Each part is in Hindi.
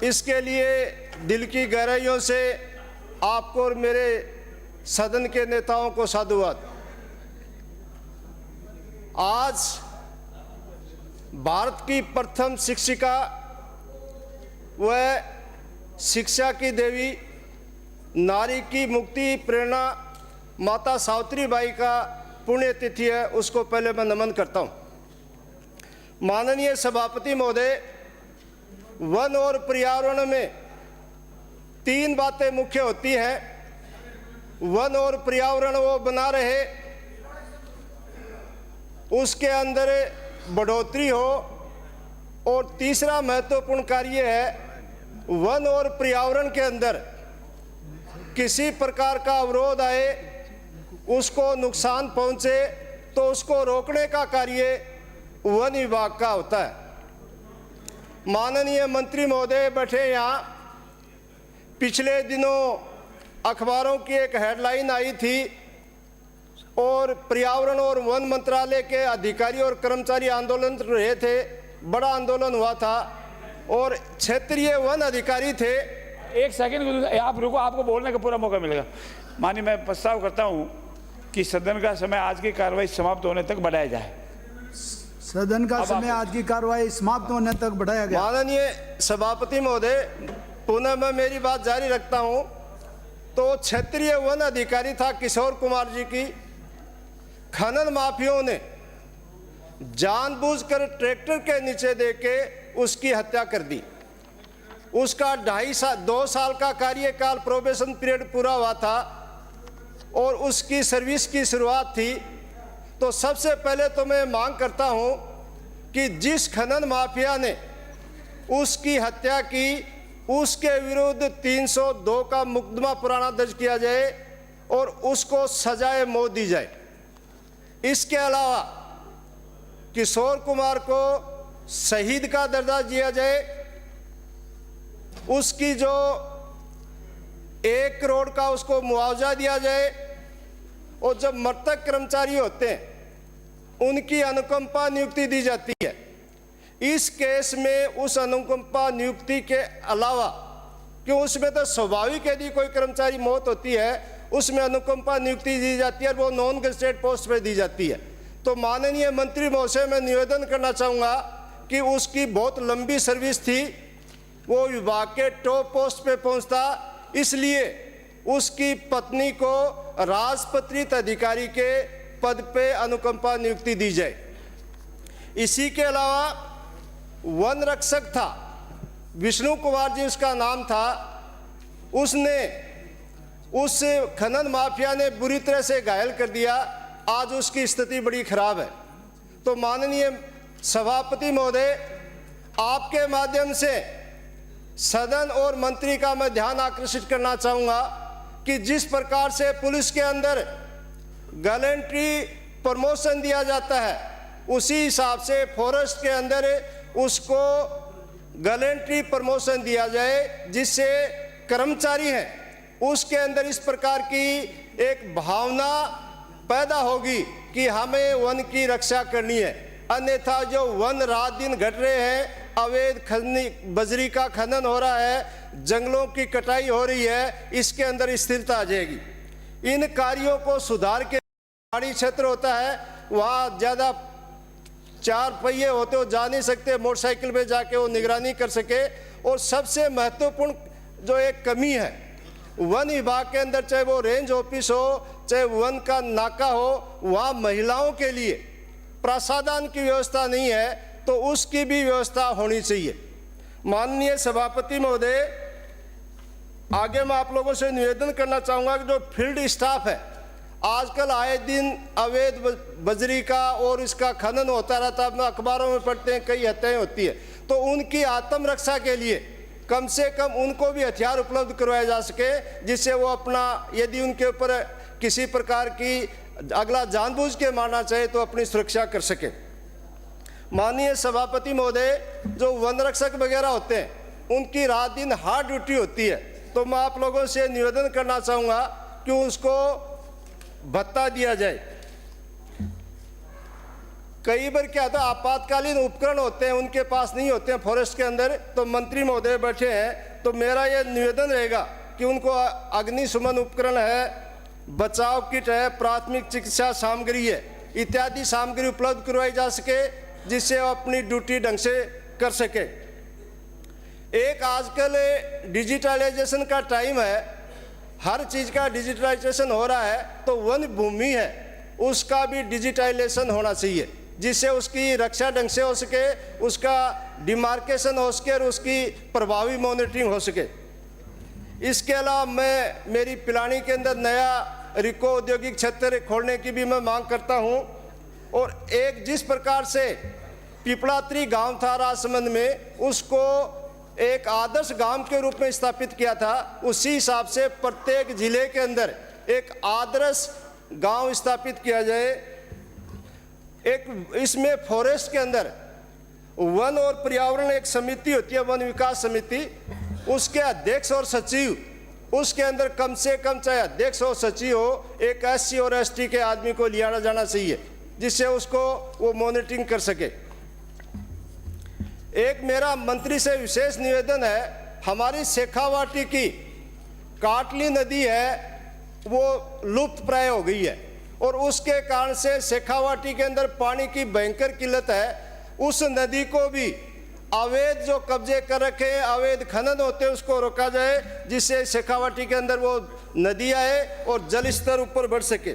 इसके लिए दिल की गहराइयों से आपको और मेरे सदन के नेताओं को साधुवाद। आज भारत की प्रथम शिक्षिका व शिक्षा की देवी, नारी की मुक्ति प्रेरणा माता सावित्रीबाई का पुण्यतिथि है, उसको पहले मैं नमन करता हूँ। माननीय सभापति महोदय, वन और पर्यावरण में तीन बातें मुख्य होती हैं। वन और पर्यावरण वो बना रहे, उसके अंदर बढ़ोतरी हो, और तीसरा महत्वपूर्ण कार्य है वन और पर्यावरण के अंदर किसी प्रकार का अवरोध आए, उसको नुकसान पहुंचे तो उसको रोकने का कार्य वन विभाग का होता है। माननीय मंत्री महोदय बैठे यहाँ, पिछले दिनों अखबारों की एक हेडलाइन आई थी और पर्यावरण और वन मंत्रालय के अधिकारी और कर्मचारी आंदोलन रहे थे, बड़ा आंदोलन हुआ था और क्षेत्रीय वन अधिकारी थे। एक सेकंड आप रुको, आपको बोलने का पूरा मौका मिलेगा। माननीय, मैं प्रस्ताव करता हूं कि सदन का समय आज की कार्रवाई समाप्त होने तक बढ़ाया जाए। सदन का समय आज की कार्रवाई समाप्त होने तक बढ़ाया गया। माननीय सभापति महोदय, पुनः मैं मेरी बात जारी रखता हूं। तो क्षेत्रीय वन अधिकारी था किशोर कुमार जी की, खनन माफियों ने जानबूझकर ट्रैक्टर के नीचे देके उसकी हत्या कर दी। उसका 2 साल का कार्यकाल प्रोबेशन पीरियड पूरा हुआ था और उसकी सर्विस की शुरुआत थी। तो सबसे पहले तो मैं मांग करता हूं कि जिस खनन माफिया ने उसकी हत्या की, उसके विरुद्ध 302 का मुकदमा पुराना दर्ज किया जाए और उसको सजाए मौत दी जाए। इसके अलावा किशोर कुमार को शहीद का दर्जा दिया जाए, उसकी जो 1 करोड़ का उसको मुआवजा दिया जाए, और जब मृतक कर्मचारी होते हैं उनकी अनुकंपा नियुक्ति दी जाती है। इस केस में उस अनुकंपा नियुक्ति के अलावा, क्यों उसमें तो स्वाभाविक यदि कोई कर्मचारी मौत होती है उसमें अनुकंपा नियुक्ति दी जाती है और वो नॉन गेजेटेड पोस्ट पे दी जाती है। तो माननीय मंत्री महोदय, मैं निवेदन करना चाहूँगा कि उसकी बहुत लंबी सर्विस थी, वो विभाग के टॉप पोस्ट पे पहुँचता, इसलिए उसकी पत्नी को राजपत्रित अधिकारी के पद पे अनुकंपा नियुक्ति दी जाए। इसी के अलावा वन रक्षक था, विष्णु कुमार जी उसका नाम था, उसने उस खनन माफिया ने बुरी तरह से घायल कर दिया। आज उसकी स्थिति बड़ी खराब है। तो माननीय सभापति महोदय, आपके माध्यम से सदन और मंत्री का मैं ध्यान आकर्षित करना चाहूँगा कि जिस प्रकार से पुलिस के अंदर गैलेंट्री प्रमोशन दिया जाता है, उसी हिसाब से फॉरेस्ट के अंदर उसको गैलेंट्री प्रमोशन दिया जाए, जिससे कर्मचारी हैं उसके अंदर इस प्रकार की एक भावना पैदा होगी कि हमें वन की रक्षा करनी है। अन्यथा जो वन रात दिन घट रहे हैं, अवैध बजरी का खनन हो रहा है, जंगलों की कटाई हो रही है, इसके अंदर स्थिरता आ जाएगी। इन कार्यों को सुधार के, पहाड़ी क्षेत्र होता है, वहाँ ज़्यादा 4 पहिए होते हो, जा नहीं सकते, मोटरसाइकिल में जाके वो निगरानी कर सके। और सबसे महत्वपूर्ण जो एक कमी है वन विभाग के अंदर, चाहे वो रेंज ऑफिस हो, चाहे वन का नाका हो, वहाँ महिलाओं के लिए प्रसाधन की व्यवस्था नहीं है, तो उसकी भी व्यवस्था होनी चाहिए। माननीय सभापति महोदय, आगे मैं आप लोगों से निवेदन करना चाहूँगा कि जो फील्ड स्टाफ है, आजकल आए दिन अवैध बजरी का और इसका खनन होता रहता है, अखबारों में पढ़ते हैं, कई हत्याएं होती है। तो उनकी आत्मरक्षा के लिए कम से कम उनको भी हथियार उपलब्ध करवाए जा सके, जिससे वो अपना, यदि उनके ऊपर किसी प्रकार की अगला जानबूझ के मारना चाहे तो अपनी सुरक्षा कर सके। माननीय सभापति महोदय, जो वन रक्षक वगैरह होते हैं उनकी रात दिन हार्ड ड्यूटी होती है, तो मैं आप लोगों से निवेदन करना चाहूँगा कि उसको भत्ता दिया जाए। कई बार क्या होता है, आपातकालीन उपकरण होते हैं उनके पास नहीं होते हैं फॉरेस्ट के अंदर, तो मंत्री महोदय बैठे हैं, तो मेरा ये निवेदन रहेगा कि उनको अग्निशमन उपकरण है, बचाव किट है, प्राथमिक चिकित्सा सामग्री है, इत्यादि सामग्री उपलब्ध करवाई जा सके, जिससे वो अपनी ड्यूटी ढंग से कर सके। एक आजकल डिजिटलाइजेशन का टाइम है, हर चीज़ का डिजिटलाइजेशन हो रहा है, तो वन भूमि है उसका भी डिजिटलाइजेशन होना चाहिए, जिससे उसकी रक्षा ढंग से हो सके, उसका डिमार्केशन हो सके और उसकी प्रभावी मॉनिटरिंग हो सके। इसके अलावा मैं मेरी पिलानी के अंदर नया रिको औद्योगिक क्षेत्र खोलने की भी मैं मांग करता हूं, और एक जिस प्रकार से पिपलात्री गांव था राजसमंद में, उसको एक आदर्श गांव के रूप में स्थापित किया था, उसी हिसाब से प्रत्येक जिले के अंदर एक आदर्श गांव स्थापित किया जाए। एक इसमें फॉरेस्ट के अंदर वन और पर्यावरण एक समिति होती है, वन विकास समिति, उसके अध्यक्ष और सचिव, उसके अंदर कम से कम चाहे अध्यक्ष हो सचिव हो, एक SC और ST के आदमी को लिया जाना चाहिए, जिससे उसको वो मॉनिटरिंग कर सके। एक मेरा मंत्री से विशेष निवेदन है, हमारी शेखावाटी की काटली नदी है वो लुप्त प्राय हो गई है, और उसके कारण से शेखावाटी के अंदर पानी की भयंकर किल्लत है। उस नदी को भी अवैध जो कब्जे कर रखे हैं, अवैध खनन होते हैं, उसको रोका जाए, जिससे शेखावाटी के अंदर वो नदी आए और जल स्तर ऊपर बढ़ सके।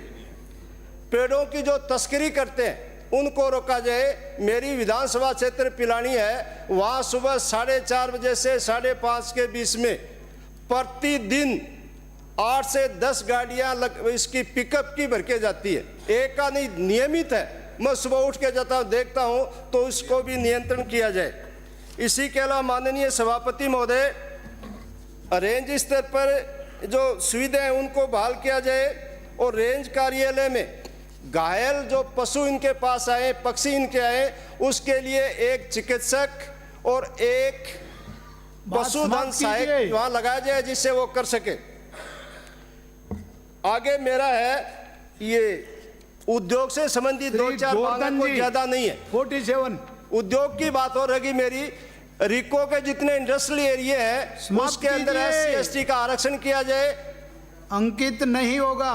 पेड़ों की जो तस्करी करते हैं उनको रोका जाए। मेरी विधानसभा क्षेत्र पिलानी है, वहाँ सुबह 4:30 बजे से 5:30 के बीच में प्रतिदिन 8 से 10 गाड़ियाँ इसकी पिकअप की भर के जाती है, एक का नहीं, नियमित है। मैं सुबह उठ के जाता हूँ, देखता हूँ, तो इसको भी नियंत्रण किया जाए। इसी के अलावा माननीय सभापति महोदय, रेंज स्तर पर जो सुविधाएं उनको बहाल किया जाए, और रेंज कार्यालय में घायल जो पशु इनके पास आए, पक्षी इनके आए, उसके लिए एक चिकित्सक और एक पशुधन सहायक वहाँ लगाया जाए, जिससे वो कर सके। आगे मेरा है ये उद्योग से संबंधित 2-4 बातें, कोई ज्यादा नहीं है। 47 उद्योग की बात हो रही मेरी, रिको के जितने इंडस्ट्रियल एरिया है उसके अंदर SC ST का आरक्षण किया जाए। अंकित नहीं होगा।